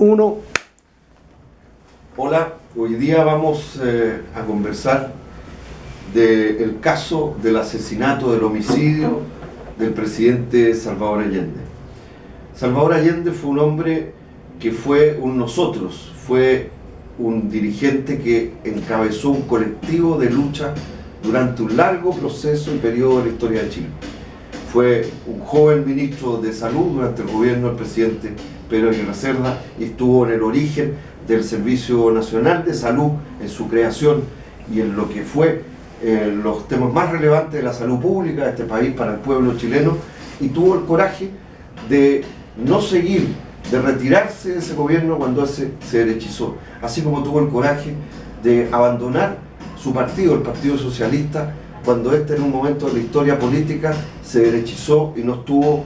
Uno. Hola, hoy día vamos a conversar del caso del asesinato, del homicidio del presidente Salvador Allende. Salvador Allende fue un hombre que fue un nosotros, fue un dirigente que encabezó un colectivo de lucha durante un largo proceso y periodo de la historia de Chile. Fue un joven ministro de Salud durante el gobierno del presidente Pedro Aguirre Cerda y estuvo en el origen del Servicio Nacional de Salud, en su creación y en lo que fue los temas más relevantes de la salud pública de este país para el pueblo chileno, y tuvo el coraje de no seguir, de retirarse de ese gobierno cuando ese se derechizó, así como tuvo el coraje de abandonar su partido, el Partido Socialista, cuando en un momento de la historia política se derechizó y no estuvo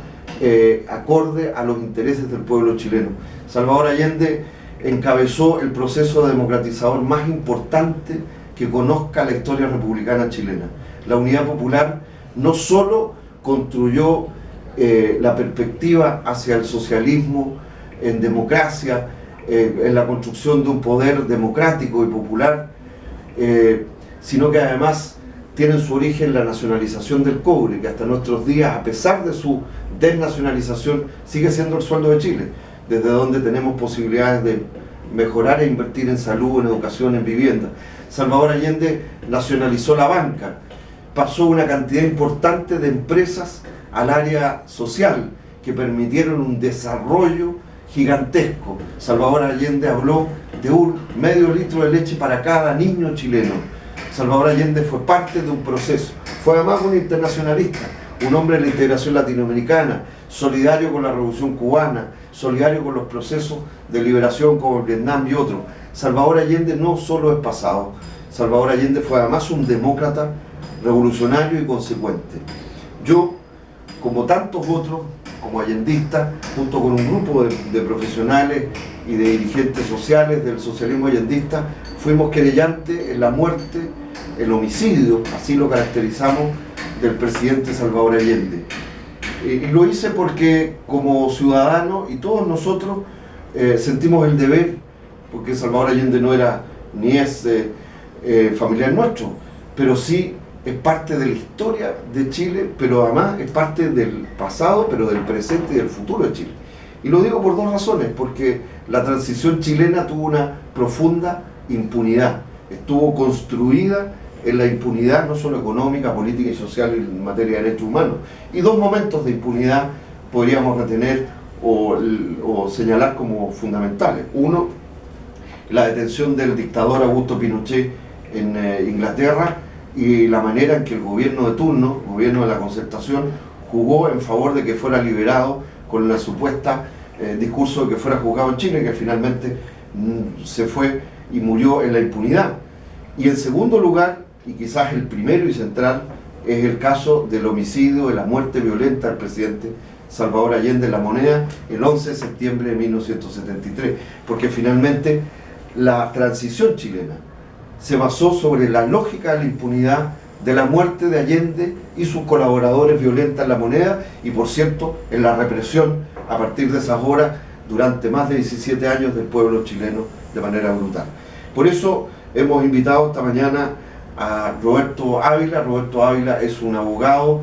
acorde a los intereses del pueblo chileno. Salvador Allende encabezó el proceso democratizador más importante que conozca la historia republicana chilena. La Unidad Popular no solo construyó la perspectiva hacia el socialismo en democracia, en la construcción de un poder democrático y popular, sino que además tiene su origen la nacionalización del cobre, que hasta nuestros días, a pesar de su desnacionalización, sigue siendo el sueldo de Chile, desde donde tenemos posibilidades de mejorar e invertir en salud, en educación, en vivienda. Salvador Allende nacionalizó la banca, pasó una cantidad importante de empresas al área social que permitieron un desarrollo gigantesco. Salvador Allende habló de un medio litro de leche para cada niño chileno. Salvador Allende fue parte de un proceso, fue además un internacionalista, un hombre de la integración latinoamericana, solidario con la Revolución Cubana, solidario con los procesos de liberación como Vietnam y otros. Salvador Allende no solo es pasado, Salvador Allende fue además un demócrata revolucionario y consecuente. Yo, como tantos otros, como allendista, junto con un grupo de profesionales y de dirigentes sociales del socialismo allendista, fuimos querellantes en la muerte, el homicidio, así lo caracterizamos, del presidente Salvador Allende. Y lo hice porque como ciudadano y todos nosotros sentimos el deber, porque Salvador Allende no era ni es familiar nuestro, pero sí es parte de la historia de Chile, pero además es parte del pasado, pero del presente y del futuro de Chile. Y lo digo por dos razones, porque la transición chilena tuvo una profunda impunidad, estuvo construida en la impunidad no solo económica, política y social en materia de derechos humanos. Y dos momentos de impunidad podríamos retener o señalar como fundamentales. Uno, la detención del dictador Augusto Pinochet en Inglaterra y la manera en que el gobierno de turno, el gobierno de la Concertación, jugó en favor de que fuera liberado con la supuesta discurso de que fuera juzgado en Chile, que finalmente se fue y murió en la impunidad. Y en segundo lugar, y quizás el primero y central, es el caso del homicidio, de la muerte violenta del presidente Salvador Allende en La Moneda el 11 de septiembre de 1973, porque finalmente la transición chilena se basó sobre la lógica de la impunidad de la muerte de Allende y sus colaboradores violentas en La Moneda, y por cierto en la represión a partir de esas horas durante más de 17 años del pueblo chileno de manera brutal. Por eso hemos invitado esta mañana a Roberto Ávila. Roberto Ávila es un abogado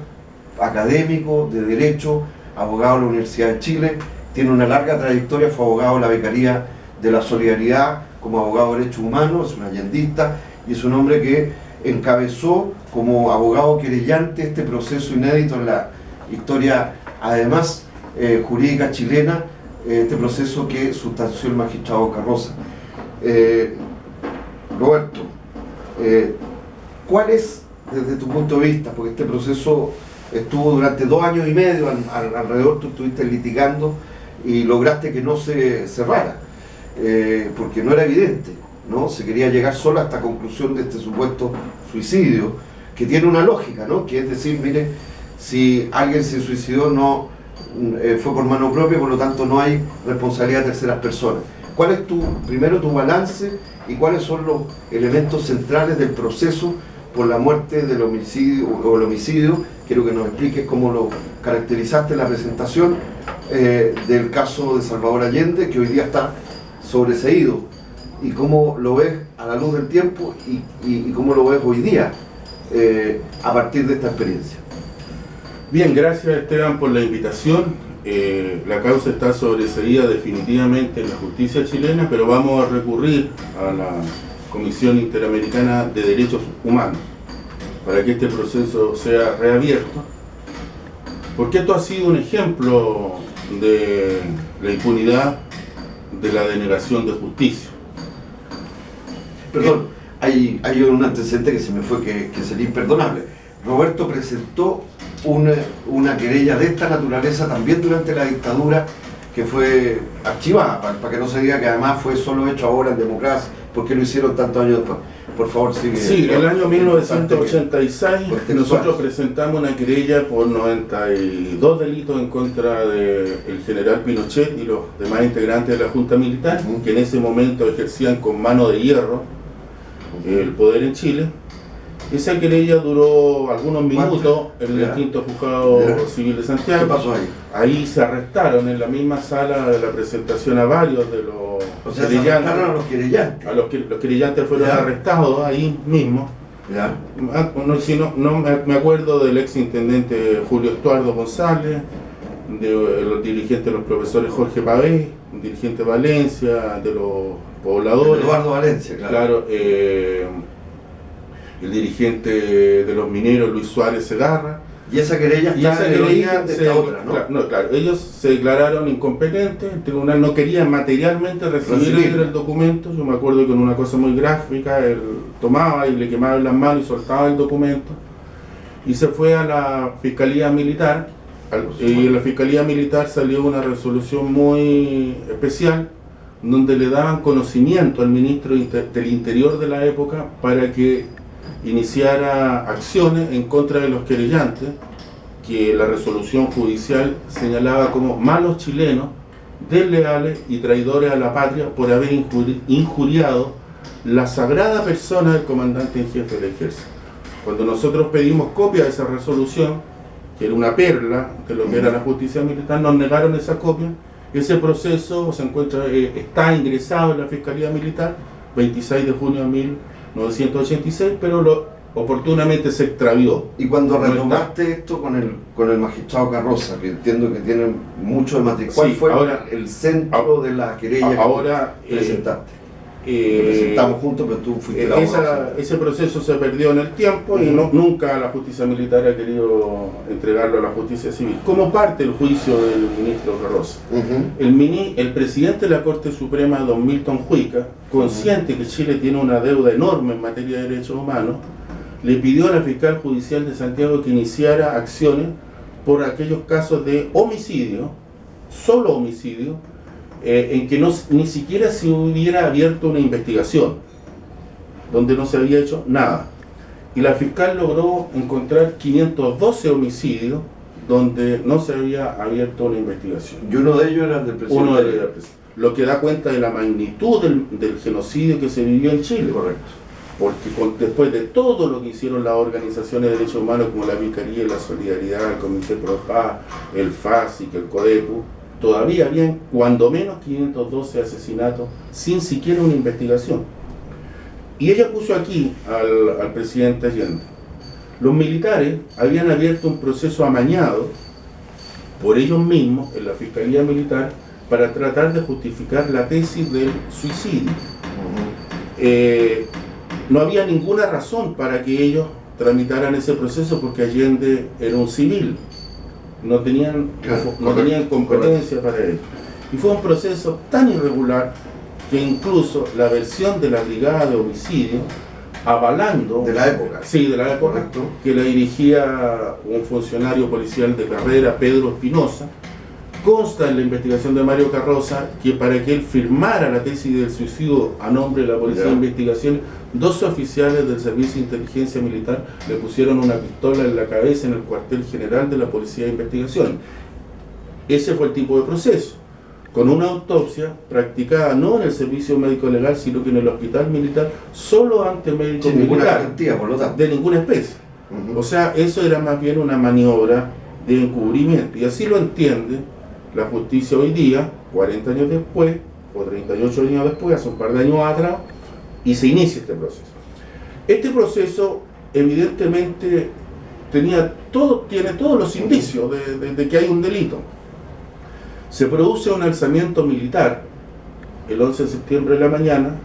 académico de Derecho, abogado de la Universidad de Chile, tiene una larga trayectoria, fue abogado de la Becaría de la Solidaridad como abogado de Derechos Humanos, es un allendista y es un hombre que encabezó como abogado querellante este proceso inédito en la historia, además jurídica chilena, este proceso que sustanció el magistrado Carroza. Roberto, ¿cuál es, desde tu punto de vista, porque este proceso estuvo durante 2 años y medio alrededor, tú estuviste litigando y lograste que no se cerrara, porque no era evidente, ¿no? Se quería llegar solo a esta conclusión de este supuesto suicidio, que tiene una lógica, ¿no? Que es decir, mire, si alguien se suicidó no fue por mano propia, por lo tanto no hay responsabilidad de terceras personas. ¿Cuál es primero tu balance y cuáles son los elementos centrales del proceso por la muerte del homicidio o el homicidio? Quiero que nos expliques cómo lo caracterizaste en la presentación del caso de Salvador Allende, que hoy día está sobreseído, y cómo lo ves a la luz del tiempo y cómo lo ves hoy día a partir de esta experiencia. Bien, gracias Esteban por la invitación. La causa está sobreseída definitivamente en la justicia chilena, pero vamos a recurrir a la Comisión Interamericana de Derechos Humanos para que este proceso sea reabierto, porque esto ha sido un ejemplo de la impunidad, de la denegación de justicia. Perdón, hay un antecedente que se me fue que sería imperdonable. Roberto presentó una querella de esta naturaleza también durante la dictadura, que fue archivada, para que no se diga que además fue solo hecho ahora en democracia, porque lo hicieron tantos años después. Por favor, sigue. Sí, el año 1986 nosotros presentamos una querella por 92 delitos en contra del general Pinochet y los demás integrantes de la Junta Militar, que en ese momento ejercían con mano de hierro el poder en Chile. Esa querella duró algunos minutos en el quinto juzgado civil de Santiago. ¿Qué pasó ahí? Ahí se arrestaron en la misma sala de la presentación a varios de los querellantes. Se arrestaron a los querellantes. Los querellantes fueron arrestados ahí mismo. Me acuerdo del ex intendente Julio Estuardo González, de los dirigentes, los profesores Jorge Pavé, un dirigente de Valencia, de los pobladores. Eduardo Valencia, claro. El dirigente de los mineros Luis Suárez Segarra. Y esa querella está en el origen de esta otra, ¿no? Claro, ellos se declararon incompetentes, el tribunal no quería materialmente recibir el documento. Yo me acuerdo que con una cosa muy gráfica, él tomaba y le quemaba en las manos y soltaba el documento. Y se fue a la Fiscalía Militar, y en la Fiscalía Militar salió una resolución muy especial, donde le daban conocimiento al ministro del Interior de la época para que iniciara acciones en contra de los querellantes, que la resolución judicial señalaba como malos chilenos, desleales y traidores a la patria por haber injuriado la sagrada persona del comandante en jefe del ejército. Cuando nosotros pedimos copia de esa resolución, que era una perla de lo que era la justicia militar, nos negaron esa copia. Ese proceso está ingresado en la Fiscalía Militar 26 de junio de 1986, pero oportunamente se extravió. Y cuando retomaste esto con el magistrado Carroza, que entiendo que tiene mucho de material, ¿cuál fue el centro de la querella que presentaste? Presentamos juntos, pero tú fuiste la abogada. Ese proceso se perdió en el tiempo y nunca la justicia militar ha querido entregarlo a la justicia civil, como parte del juicio del ministro Carroza. El presidente de la Corte Suprema, don Milton Huica, consciente que Chile tiene una deuda enorme en materia de derechos humanos, le pidió a la fiscal judicial de Santiago que iniciara acciones por aquellos casos de homicidio, solo homicidio, en que ni siquiera se hubiera abierto una investigación, donde no se había hecho nada. Y la fiscal logró encontrar 512 homicidios donde no se había abierto una investigación. Y uno de ellos era el del presidente. Lo que da cuenta de la magnitud del genocidio que se vivió en Chile. Correcto. Porque después de todo lo que hicieron las organizaciones de derechos humanos como la Vicaría y la Solidaridad, el Comité Pro Paz, el FASIC, el CODEPU, todavía habían cuando menos 512 asesinatos sin siquiera una investigación. Y ella puso aquí al presidente Allende. Los militares habían abierto un proceso amañado por ellos mismos en la Fiscalía Militar para tratar de justificar la tesis del suicidio. No había ninguna razón para que ellos tramitaran ese proceso porque Allende era un civil. No tenían competencia para ello. Y fue un proceso tan irregular que incluso la versión de la brigada de homicidio, avalando... De la época. Sí, de la época, correcto, que la dirigía un funcionario policial de carrera, Pedro Espinosa, consta en la investigación de Mario Carroza que para que él firmara la tesis del suicidio a nombre de la Policía de Investigación, 12 oficiales del Servicio de Inteligencia Militar le pusieron una pistola en la cabeza en el cuartel general de la Policía de Investigación. Ese fue el tipo de proceso, con una autopsia practicada no en el Servicio Médico Legal, sino que en el Hospital Militar, solo ante médicos militares. Ninguna garantía, por lo tanto. De ninguna especie. O sea, eso era más bien una maniobra de encubrimiento, y así lo entiende la justicia hoy día, 40 años después, o 38 años después, hace un par de años atrás, y se inicia este proceso. Este proceso evidentemente tiene todos los indicios de que hay un delito. Se produce un alzamiento militar el 11 de septiembre de la mañana.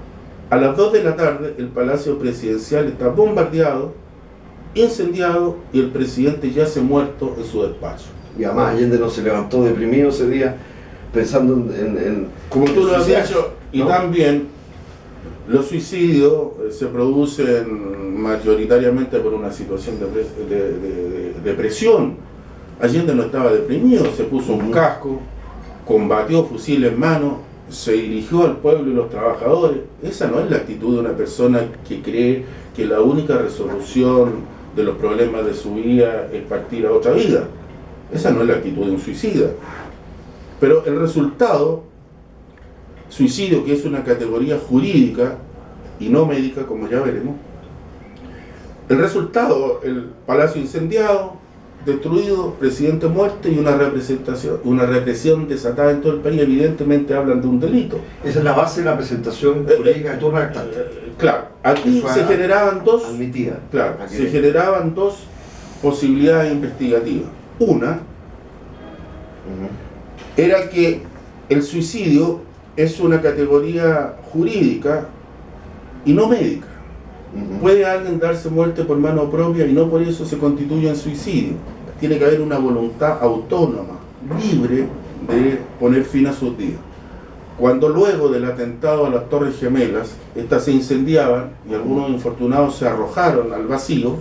A las 2 de la tarde el Palacio Presidencial está bombardeado, incendiado, y el presidente yace muerto en su despacho. Y además Allende no se levantó deprimido ese día pensando como tú lo has suicidarse, dicho, y ¿no? también los suicidios se producen mayoritariamente por una situación de depresión. Allende no estaba deprimido, se puso un casco, combatió fusil en mano, se dirigió al pueblo y los trabajadores. Esa no es la actitud de una persona que cree que la única resolución de los problemas de su vida es partir a otra vida. Esa no es la actitud de un suicida. Pero el resultado, suicidio, que es una categoría jurídica y no médica, como ya veremos, el resultado, el palacio incendiado, destruido, presidente muerto y una represión desatada en todo el país. Evidentemente hablan de un delito. Esa es la base de la presentación jurídica que tú redactaste. Claro, aquí se generaban dos, admitida. claro, se generaban dos posibilidades investigativas. Una era que el suicidio es una categoría jurídica y no médica. Puede alguien darse muerte por mano propia y no por eso se constituye en suicidio. Tiene que haber una voluntad autónoma, libre de poner fin a sus días. Cuando luego del atentado a las Torres Gemelas, estas se incendiaban y algunos infortunados se arrojaron al vacío,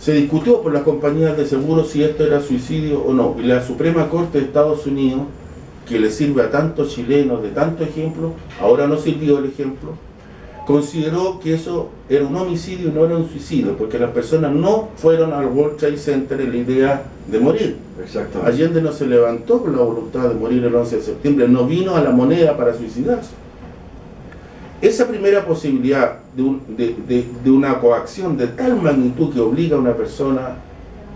se discutió por las compañías de seguros si esto era suicidio o no. Y la Suprema Corte de Estados Unidos, que le sirve a tantos chilenos de tantos ejemplos, ahora no sirvió el ejemplo, consideró que eso era un homicidio y no era un suicidio, porque las personas no fueron al World Trade Center en la idea de morir. Exactamente. Allende no se levantó con la voluntad de morir el 11 de septiembre, no vino a la Moneda para suicidarse. Esa primera posibilidad de una coacción de tal magnitud que obliga a una persona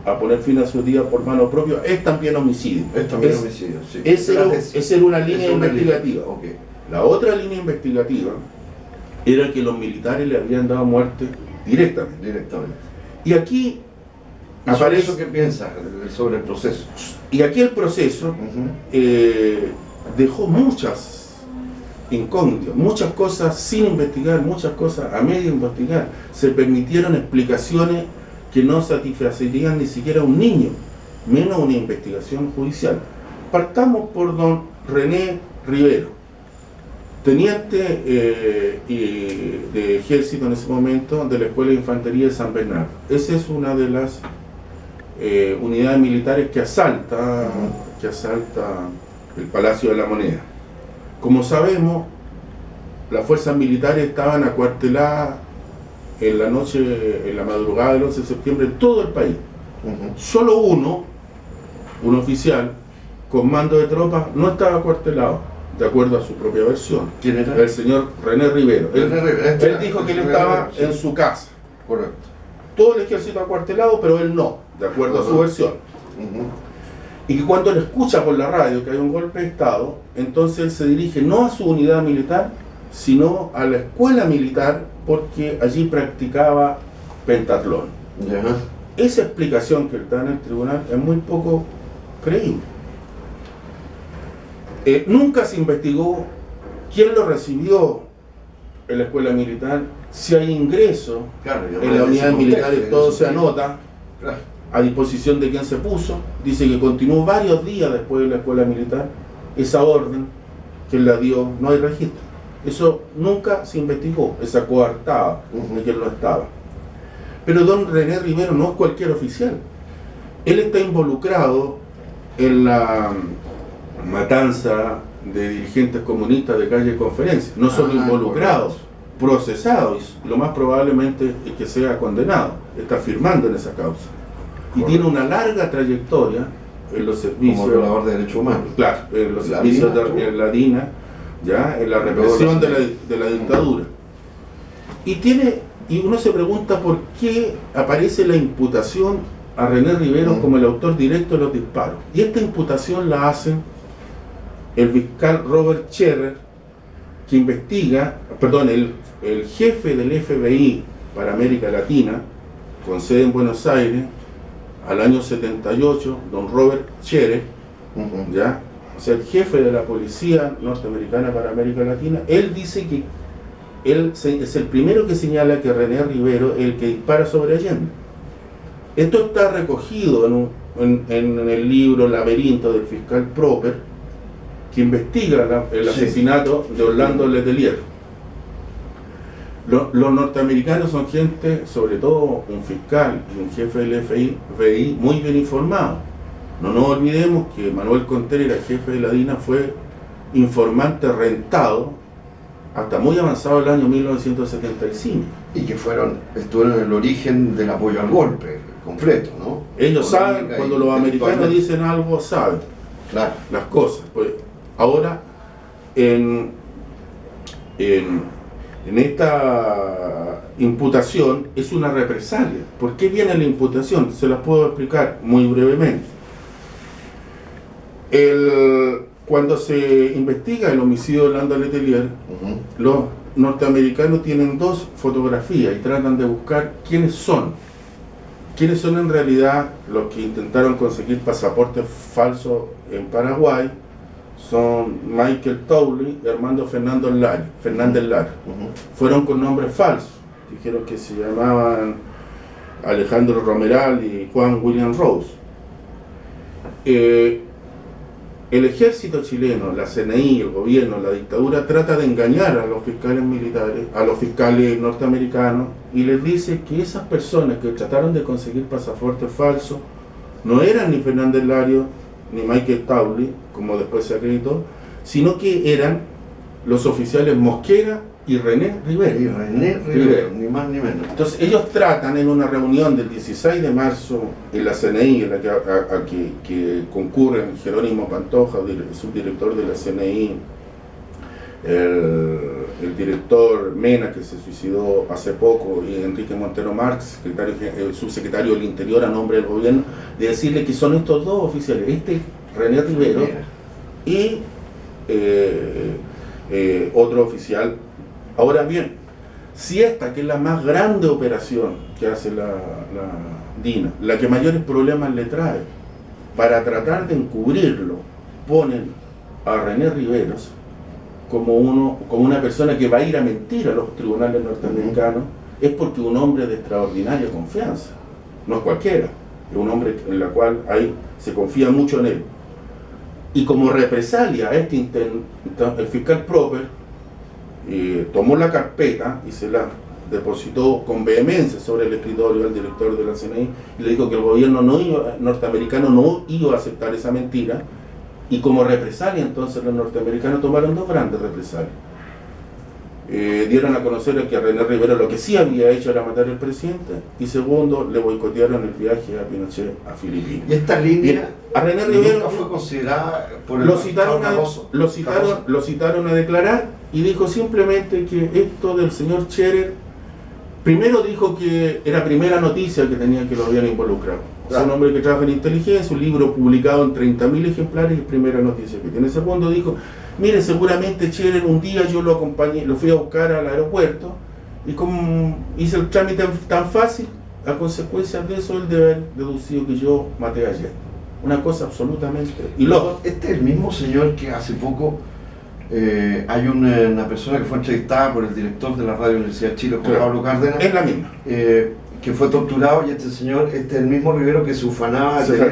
a poner fin a su día por mano propia es también homicidio. Es también homicidio, sí. Esa era una línea investigativa. Okay. La otra línea investigativa era que los militares le habían dado muerte directamente. Y aquí aparece... ¿Eso qué piensas sobre el proceso? Y aquí el proceso dejó muchas incógnitas, muchas cosas sin investigar, muchas cosas a medio investigar. Se permitieron explicaciones que no satisfacerían ni siquiera a un niño, menos una investigación judicial. Partamos por don René Rivero, teniente de ejército en ese momento de la Escuela de Infantería de San Bernardo. Esa es una de las unidades militares que asalta el Palacio de la Moneda. Como sabemos, las fuerzas militares estaban acuarteladas en la noche, en la madrugada del 11 de septiembre en todo el país. Solo un oficial con mando de tropas no estaba acuartelado, de acuerdo a su propia versión. ¿Quién era? El señor René Rivero. Él dijo que él estaba en su casa. Correcto. Todo el ejército acuartelado, pero él no, de acuerdo a su versión. Y que cuando él escucha por la radio que hay un golpe de Estado, entonces él se dirige no a su unidad militar, sino a la escuela militar, porque allí practicaba pentatlón. Esa explicación que él da en el tribunal es muy poco creíble. Nunca se investigó quién lo recibió en la escuela militar, si hay ingreso en la unidad militar, todo se anota a disposición de quien se puso. Dice que continuó varios días después de la escuela militar. Esa orden que él la dio, no hay registro. Eso nunca se investigó, esa coartada de que él no estaba. Pero don René Rivero no es cualquier oficial. Él está involucrado en la matanza de dirigentes comunistas de Calle Conferencia. No solo involucrados, procesados, y lo más probablemente es que sea condenado. Está firmando en esa causa. Y tiene una larga trayectoria en los servicios... Como violador de derechos humanos. Claro, en los servicios de la DINA, ya, en la represión de la dictadura. Y uno se pregunta por qué aparece la imputación a René Rivero como el autor directo de los disparos. Y esta imputación la hace el fiscal Robert Scherer que investiga, perdón, el jefe del FBI para América Latina, con sede en Buenos Aires, al año 78, don Robert Scherer, ¿ya? O sea, el jefe de la policía norteamericana para América Latina, él dice que él es el primero que señala que René Rivero es el que dispara sobre Allende. Esto está recogido en el libro Laberinto del fiscal Proper, que investiga el asesinato de Orlando Letelier. Los norteamericanos son gente, sobre todo un fiscal y un jefe del FBI, muy bien informado. No nos olvidemos que Manuel Contreras, jefe de la DINA, fue informante rentado hasta muy avanzado el año 1975. Y que estuvieron en el origen del apoyo al golpe completo, ¿no? Ellos saben, cuando los americanos dicen algo, saben las cosas. Pues ahora, en esta imputación es una represalia. ¿Por qué viene la imputación? Se las puedo explicar muy brevemente. Cuando se investiga el homicidio de Orlando Letelier, los norteamericanos tienen dos fotografías y tratan de buscar quiénes son. ¿Quiénes son en realidad los que intentaron conseguir pasaportes falsos en Paraguay? Son Michael Townley y Armando Fernández Lara. Fueron con nombres falsos. Dijeron que se llamaban Alejandro Romeral y Juan William Rose. El ejército chileno, la CNI, el gobierno, la dictadura trata de engañar a los fiscales militares, a los fiscales norteamericanos, y les dice que esas personas que trataron de conseguir pasaportes falsos no eran ni Fernández Lario ni Michael Townley, como después se acreditó, sino que eran los oficiales Mosquera y René Rivero. Ni más ni menos. Entonces ellos tratan en una reunión del 16 de marzo en la CNI, en la que concurren Jerónimo Pantoja, subdirector de la CNI, el director Mena, que se suicidó hace poco, y Enrique Montero Marx, subsecretario del Interior a nombre del gobierno, de decirle que son estos dos oficiales, René Rivero y otro oficial. Ahora bien, si esta, que es la más grande operación que hace la DINA, la que mayores problemas le trae, para tratar de encubrirlo, ponen a René Riveros como una persona que va a ir a mentir a los tribunales norteamericanos, es porque un hombre de extraordinaria confianza, no es cualquiera, es un hombre en la cual se confía mucho en él. Y como represalia a el fiscal Proper tomó la carpeta y se la depositó con vehemencia sobre el escritorio del director de la CNI y le dijo que el gobierno norteamericano no iba a aceptar esa mentira, y como represalia entonces los norteamericanos tomaron dos grandes represalias. Dieron a conocer que a René Rivero lo que sí había hecho era matar al presidente, y segundo, le boicotearon el viaje a Pinochet a Filipinas. Y esta línea a René Rivero nunca fue considerada por el lo citaron a declarar, y dijo simplemente que esto del señor Scherer, primero dijo que era primera noticia que tenía que lo habían involucrado. Es un hombre que trabaja en inteligencia, un libro publicado en 30.000 ejemplares, y primera noticia que tiene. Segundo dijo, mire, seguramente Scherer, un día yo lo acompañé, lo fui a buscar al aeropuerto, y como hice el trámite tan fácil, a consecuencia de eso él debe haber deducido que yo maté a Allende. Una cosa absolutamente ilógica. Este es el mismo señor que hace poco hay una persona que fue entrevistada por el director de la Radio Universidad de Chile, Juan Pablo Cárdenas. Es la misma. Que fue torturado, y este señor, es el mismo Rivero que se ufanaba de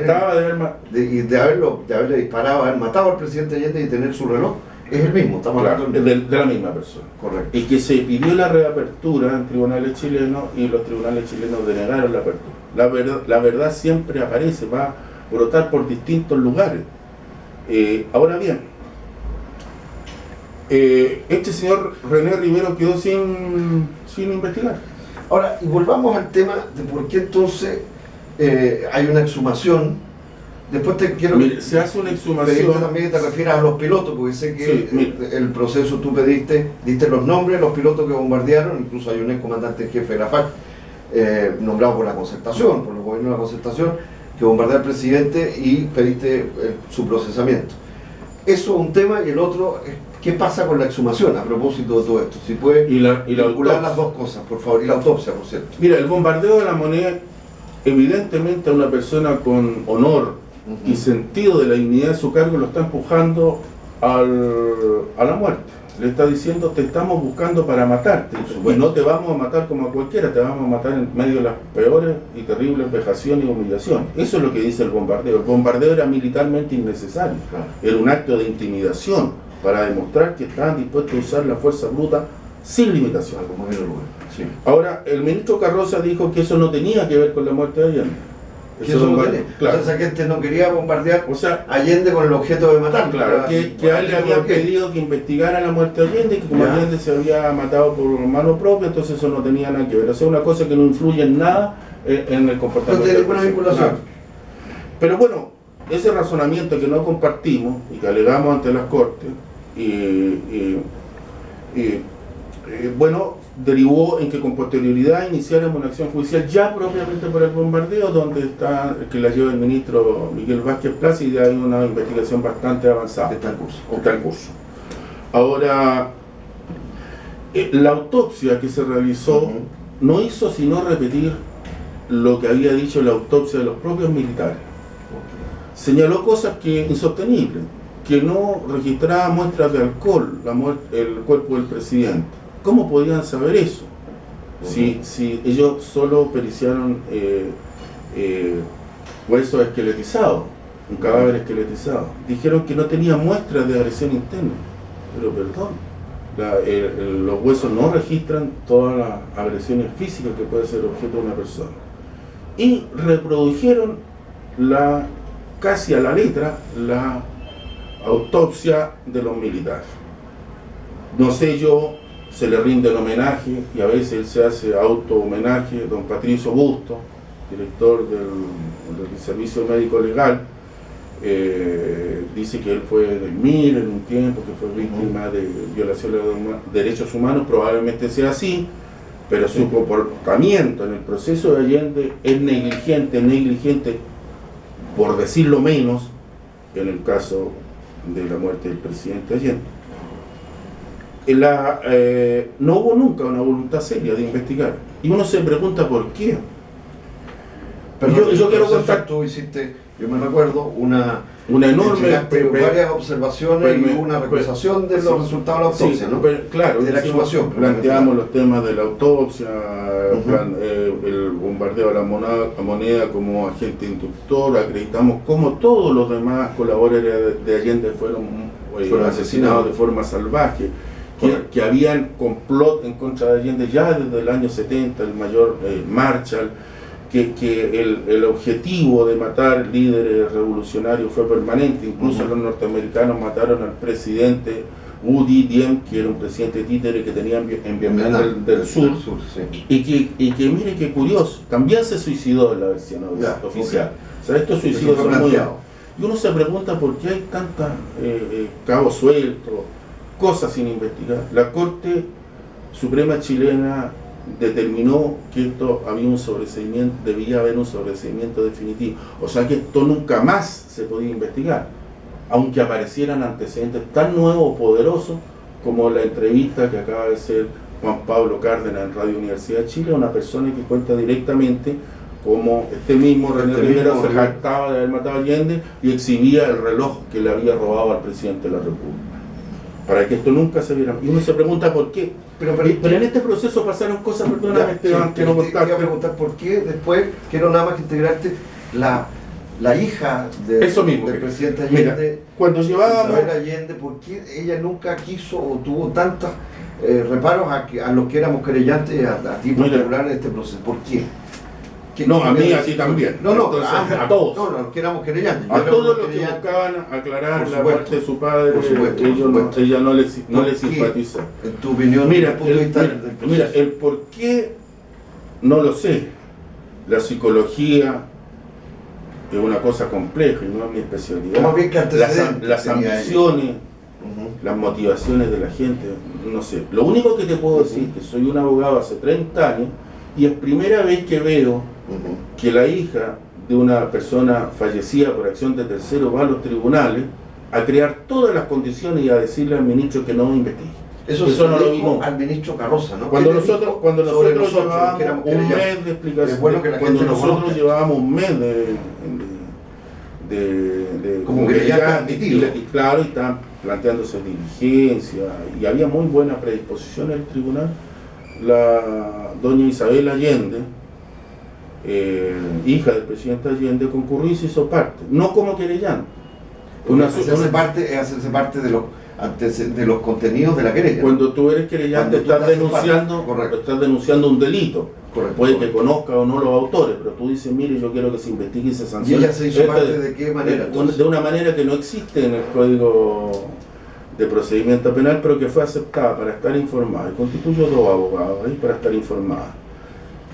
haberle disparado, haber matado al presidente Allende y tener su reloj. Es el mismo, estamos hablando de la misma persona. Correcto. Y que se pidió la reapertura en tribunales chilenos, y los tribunales chilenos denegaron la apertura. La verdad siempre aparece, va a brotar por distintos lugares. Ahora bien, este señor René Rivero quedó sin investigar. Ahora, y volvamos al tema de por qué entonces hay una exhumación. Después te quiero se hace una exhumación. Pedirte también que te refieras a los pilotos, porque sé que el proceso tú diste los nombres de los pilotos que bombardearon, incluso hay un ex comandante en jefe de la FARC, nombrado por la Concertación, por los gobiernos de la Concertación, que bombardeó al presidente, y pediste su procesamiento. Eso es un tema, y el otro es ¿Qué pasa con la exhumación a propósito de todo esto? Si puede y la vincular autopsia. las dos cosas, por favor. Y la autopsia, por cierto. Mira, el bombardeo de la Moneda, evidentemente a una persona con honor y sentido de la dignidad de su cargo lo está empujando a la muerte. Le está diciendo, te estamos buscando para matarte, y no te vamos a matar como a cualquiera, te vamos a matar en medio de las peores y terribles vejaciones y humillaciones. Eso es lo que dice el bombardeo. El bombardeo era militarmente innecesario, era un acto de intimidación para demostrar que estaban dispuestos a usar la fuerza bruta sin limitación. Sí. Ahora, el ministro Carroza dijo que eso no tenía que ver con la muerte de Allende. Eso no tiene. Claro. O sea, que este no quería bombardear Allende con el objeto de matar. Claro, que a él le habían pedido que investigara la muerte de Allende, que como Allende se había matado por mano propia, entonces eso no tenía nada que ver. O sea, una cosa que no influye en nada en el comportamiento. No tiene ninguna vinculación. Pero bueno, ese razonamiento que no compartimos y que alegamos ante las Cortes, bueno, derivó en que con posterioridad iniciáramos una acción judicial ya propiamente por el bombardeo, donde está, que la lleva el ministro Miguel Vázquez Plaza, y ya hay una investigación bastante avanzada. Está en curso. Está en curso. Ahora, la autopsia que se realizó no hizo sino repetir lo que había dicho la autopsia de los propios militares. Señaló cosas que insostenibles, que no registraba muestras de alcohol el cuerpo del presidente. ¿Cómo podían saber eso? Si ellos solo periciaron huesos esqueletizados, un cadáver esqueletizado. Dijeron que no tenía muestras de agresión interna. Pero perdón, los huesos no registran todas las agresiones físicas que puede ser objeto de una persona. Y reprodujeron casi a la letra la autopsia de los militares. No sé yo, se le rinde el homenaje, y a veces él se hace auto-homenaje. Don Patricio Busto, director del Servicio Médico Legal, dice que él fue del MIR en un tiempo, que fue víctima de violaciones de derechos humanos. Probablemente sea así, pero su comportamiento en el proceso de Allende es negligente, por decirlo menos, en el caso de la muerte del presidente Allende. No hubo nunca una voluntad seria de investigar, y uno se pregunta por qué. Pero yo quiero contar, tú hiciste, yo me recuerdo, una enorme varias observaciones y una recusación de los resultados de la autopsia, ¿no? Claro, de la exhumación. Planteamos los temas de la autopsia, el bombardeo de la moneda como agente inductor, acreditamos cómo todos los demás colaboradores de Allende fueron asesinados de forma salvaje. Que habían complot en contra de Allende ya desde el año 70, el mayor Marshall, que el objetivo de matar líderes revolucionarios fue permanente. Incluso los norteamericanos mataron al presidente Woody Diem, que era un presidente títere que tenían en Vietnam del Sur, y que mire qué curioso, también se suicidó en la versión oficial. O sea, estos suicidios son muy... Y uno se pregunta por qué hay tantos cabos sueltos, cosas sin investigar. La Corte Suprema chilena determinó que esto debía haber un sobreseimiento definitivo. O sea que esto nunca más se podía investigar, aunque aparecieran antecedentes tan nuevos o poderosos como la entrevista que acaba de hacer Juan Pablo Cárdenas en Radio Universidad de Chile, una persona que cuenta directamente cómo este mismo René Rivera se jactaba de haber matado a Allende y exhibía el reloj que le había robado al presidente de la República, para que esto nunca se viera. Y uno se pregunta por qué. Pero en este proceso pasaron cosas, perdóname, Esteban, quiero contarte. Quiero preguntar por qué después, quiero nada más que integrarte, la hija del presidente Allende, mira, cuando llevábamos Isabel Allende, ¿por qué ella nunca quiso o tuvo tantos reparos a los que éramos querellantes, a ti particular en este proceso? ¿Por qué? No, a mí, a ti también. Entonces, a todos. No, que éramos querellantes. A todos los que buscaban aclarar la muerte de su padre, ella no le simpatizó. En tu opinión, mira, el por qué no lo sé. La psicología es una cosa compleja y no es mi especialidad. Las ambiciones, las motivaciones de la gente, no sé. Lo único que te puedo decir es que soy un abogado hace 30 años y es primera vez que veo que la hija de una persona fallecida por acción de tercero va a los tribunales a crear todas las condiciones y a decirle al ministro que no investigue. Eso no lo dijo vimos al ministro Carroza, ¿no? Cuando ¿Qué le nosotros dijo cuando sobre nosotros nosotros, que llevábamos éramos un querellados? mes de explicación, Es bueno que la cuando gente lo nosotros conozca. llevábamos un mes Como que ya admitido. y claro, y estaban planteándose diligencia y había muy buena predisposición en el tribunal. La doña Isabel Allende, hija del presidente Allende, concurrió y se hizo parte, no como querellante. Hacerse parte de los contenidos de la querella. Cuando tú eres querellante estás denunciando un delito. Correcto. Puede que conozca o no los autores, pero tú dices, mire, yo quiero que se investigue y se ¿Y sancione. ella se hizo parte de qué manera? De una manera que no existe en el Código de Procedimiento Penal, pero que fue aceptada para estar informada. Y constituyó 2 abogados ahí para estar informada.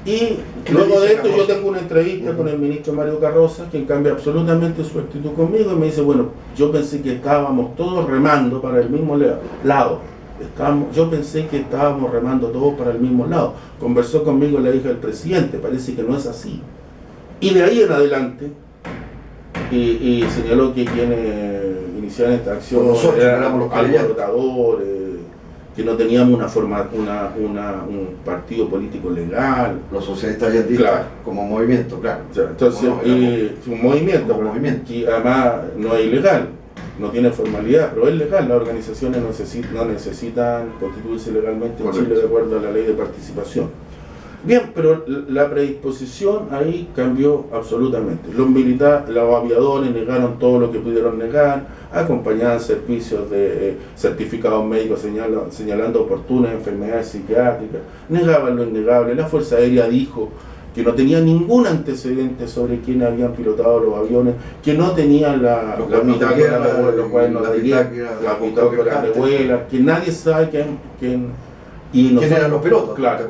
Y luego de esto yo tengo una entrevista con el ministro Mario Carroza, quien cambia absolutamente su actitud conmigo y me dice, bueno, yo pensé que estábamos todos remando para el mismo lado. Yo pensé que estábamos remando todos para el mismo lado. Conversó conmigo la hija del presidente, parece que no es así. Y de ahí en adelante, y señaló que quienes iniciaron esta acción eran los alborotadores, que no teníamos un partido político legal. Los socialistas allandistas, claro, como movimiento, claro. O sea, entonces, un movimiento, y además no es ilegal, no tiene formalidad, pero es legal. Las organizaciones no necesitan constituirse legalmente en Chile de acuerdo a la ley de participación. Bien, pero la predisposición ahí cambió absolutamente. Los militares, los aviadores negaron todo lo que pudieron negar, acompañaban servicios de certificados médicos señalando oportunas enfermedades psiquiátricas, negaban lo innegable. La Fuerza Aérea dijo que no tenía ningún antecedente sobre quién habían pilotado los aviones, que no tenían la bitácora de vuelo, los cuadernos de guerra, la bitácora de vuelo, que nadie sabe quién ¿Quién eran los pilotos? Claro,